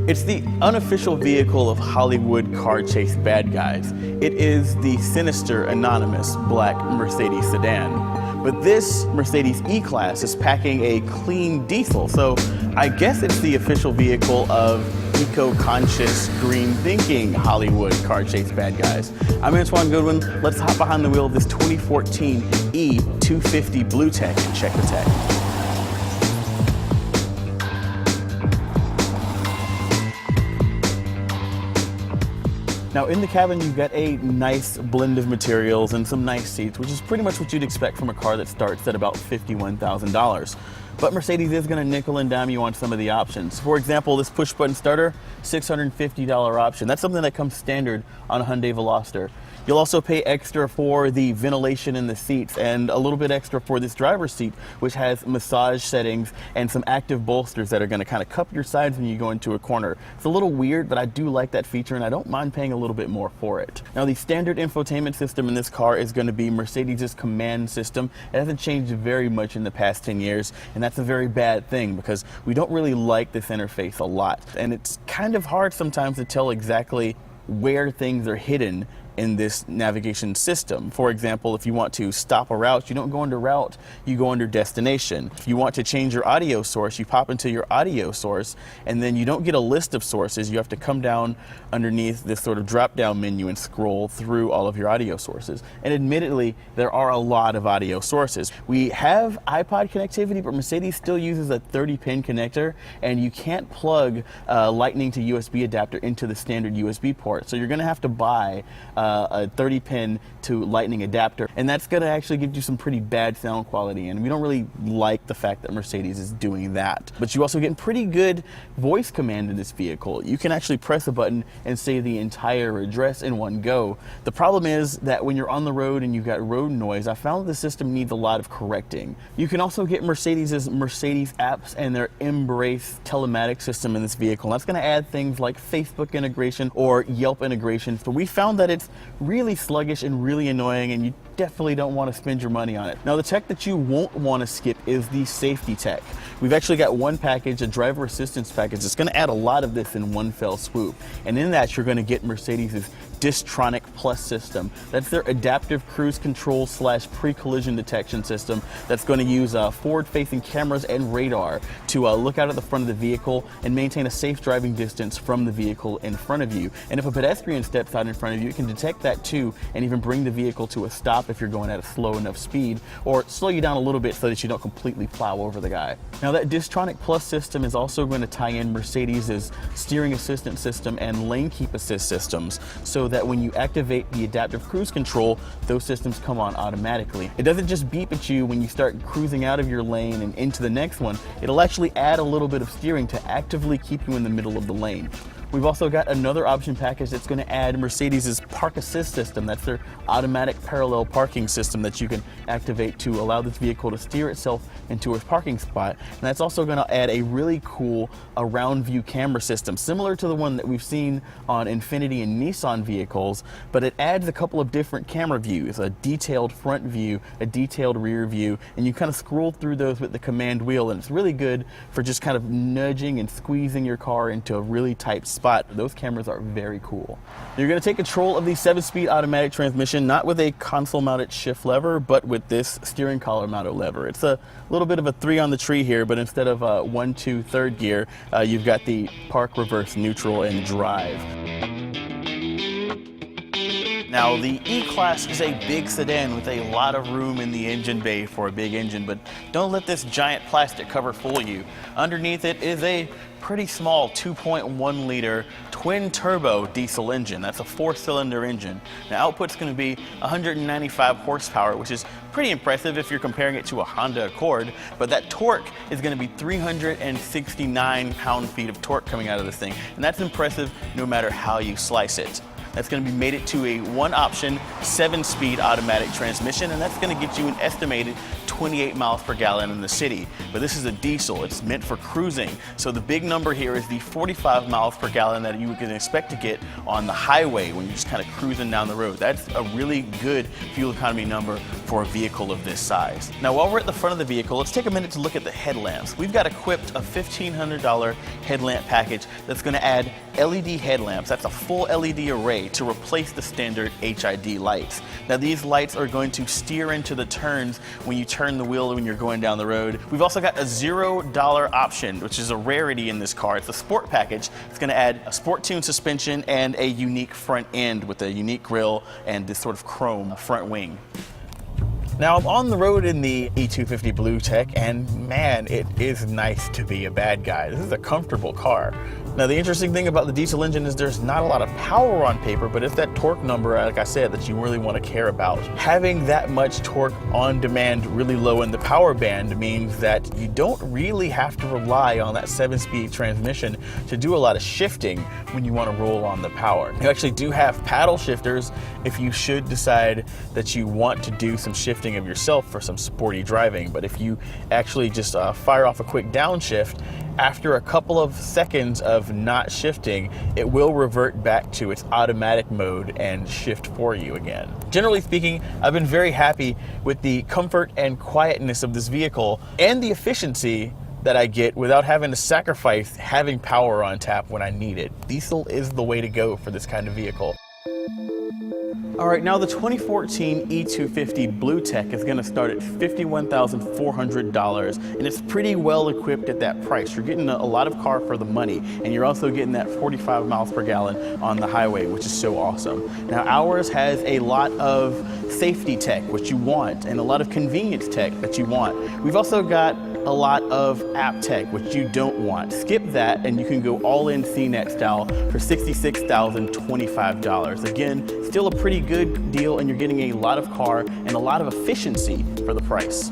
It's the unofficial vehicle of Hollywood car chase bad guys. It is the sinister, anonymous black Mercedes sedan. But this Mercedes E-Class is packing a clean diesel, so I guess it's the official vehicle of eco-conscious, green-thinking Hollywood car chase bad guys. I'm Antoine Goodwin. Let's hop behind the wheel of this 2014 E250 BlueTec and check the tech. Now in the cabin you've got a nice blend of materials and some nice seats, which is pretty much what you'd expect from a car that starts at about $51,000. But Mercedes is going to nickel and dime you on some of the options. For example, this push-button starter, $650 option. That's something that comes standard on a Hyundai Veloster. You'll also pay extra for the ventilation in the seats and a little bit extra for this driver's seat, which has massage settings and some active bolsters that are going to kind of cup your sides when you go into a corner. It's a little weird, but I do like that feature and I don't mind paying a little bit more for it. Now the standard infotainment system in this car is going to be Mercedes' command system. It hasn't changed very much in the past 10 years, and that's a very bad thing because we don't really like this interface a lot. And it's kind of hard sometimes to tell exactly where things are hidden in this navigation system. For example, if you want to stop a route, you don't go under route, you go under destination. If you want to change your audio source, you pop into your audio source, and then you don't get a list of sources. You have to come down underneath this sort of drop-down menu and scroll through all of your audio sources. And admittedly, there are a lot of audio sources. We have iPod connectivity, but Mercedes still uses a 30-pin connector, and you can't plug Lightning to USB adapter into the standard USB port. So you're gonna have to buy a 30-pin to Lightning adapter, and that's going to actually give you some pretty bad sound quality, and we don't really like the fact that Mercedes is doing that. But you also get pretty good voice command in this vehicle. You can actually press a button and say the entire address in one go. The problem is that when you're on the road and you've got road noise, I found that the system needs a lot of correcting. You can also get Mercedes' Mercedes apps and their Embrace telematics system in this vehicle. That's going to add things like Facebook integration or Yelp integration, but we found that it's really sluggish and really annoying, and you definitely don't want to spend your money on it. Now the tech that you won't want to skip is the safety tech. We've actually got one package, a driver assistance package, that's going to add a lot of this in one fell swoop. And in that you're going to get Mercedes' Distronic Plus system. That's their adaptive cruise control / pre-collision detection system that's going to use forward-facing cameras and radar to look out at the front of the vehicle and maintain a safe driving distance from the vehicle in front of you. And if a pedestrian steps out in front of you, it can detect that too and even bring the vehicle to a stop if you're going at a slow enough speed, or slow you down a little bit so that you don't completely plow over the guy. Now that Distronic Plus system is also going to tie in Mercedes' steering assistance system and lane keep assist systems, so that when you activate the adaptive cruise control, those systems come on automatically. It doesn't just beep at you when you start cruising out of your lane and into the next one. It'll actually add a little bit of steering to actively keep you in the middle of the lane. We've also got another option package that's going to add Mercedes' Park Assist system. That's their automatic parallel parking system that you can activate to allow this vehicle to steer itself into a parking spot. And that's also going to add a really cool around view camera system, similar to the one that we've seen on Infiniti and Nissan vehicles, but it adds a couple of different camera views, a detailed front view, a detailed rear view, and you kind of scroll through those with the command wheel, and it's really good for just kind of nudging and squeezing your car into a really tight spot. Those cameras are very cool. You're going to take control of the 7-speed automatic transmission, not with a console mounted shift lever, but with this steering column mounted lever. It's a little bit of a 3 on the tree here, but instead of 1, 2, 3rd gear, you've got the park, reverse, neutral, and drive. Now the E-Class is a big sedan with a lot of room in the engine bay for a big engine, but don't let this giant plastic cover fool you. Underneath it is a pretty small 2.1 liter twin turbo diesel engine. That's a 4-cylinder engine. Now output's going to be 195 horsepower, which is pretty impressive if you're comparing it to a Honda Accord, but that torque is going to be 369 pound-feet of torque coming out of this thing, and that's impressive no matter how you slice it. That's going to be mated to a 1-option 7-speed automatic transmission, and that's going to get you an estimated 28 miles per gallon in the city. But this is a diesel. It's meant for cruising. So the big number here is the 45 miles per gallon that you can expect to get on the highway when you're just kind of cruising down the road. That's a really good fuel economy number for a vehicle of this size. Now, while we're at the front of the vehicle, let's take a minute to look at the headlamps. We've got equipped a $1,500 headlamp package that's going to add LED headlamps. That's a full LED array to replace the standard HID lights. Now, these lights are going to steer into the turns when you turn the wheel when you're going down the road. We've also got a $0 option, which is a rarity in this car. It's a sport package. It's going to add a sport tune suspension and a unique front end with a unique grille and this sort of chrome front wing. Now, I'm on the road in the E250 BlueTec, and man, it is nice to be a bad guy. This is a comfortable car. Now, the interesting thing about the diesel engine is there's not a lot of power on paper, but it's that torque number, like I said, that you really want to care about. Having that much torque on demand really low in the power band means that you don't really have to rely on that 7-speed transmission to do a lot of shifting when you want to roll on the power. You actually do have paddle shifters if you should decide that you want to do some shifting of yourself for some sporty driving. But if you actually just fire off a quick downshift, after a couple of seconds of not shifting, it will revert back to its automatic mode and shift for you again. Generally speaking, I've been very happy with the comfort and quietness of this vehicle and the efficiency that I get without having to sacrifice having power on tap when I need it. Diesel is the way to go for this kind of vehicle. All right, now the 2014 E250 BlueTec is going to start at $51,400, and it's pretty well equipped at that price. You're getting a lot of car for the money, and you're also getting that 45 miles per gallon on the highway, which is so awesome. Now, ours has a lot of safety tech, which you want, and a lot of convenience tech that you want. We've also got a lot of app tech, which you don't want. Skip that, and you can go all-in CNET style for $66,025. Again, still a pretty good deal, and you're getting a lot of car and a lot of efficiency for the price.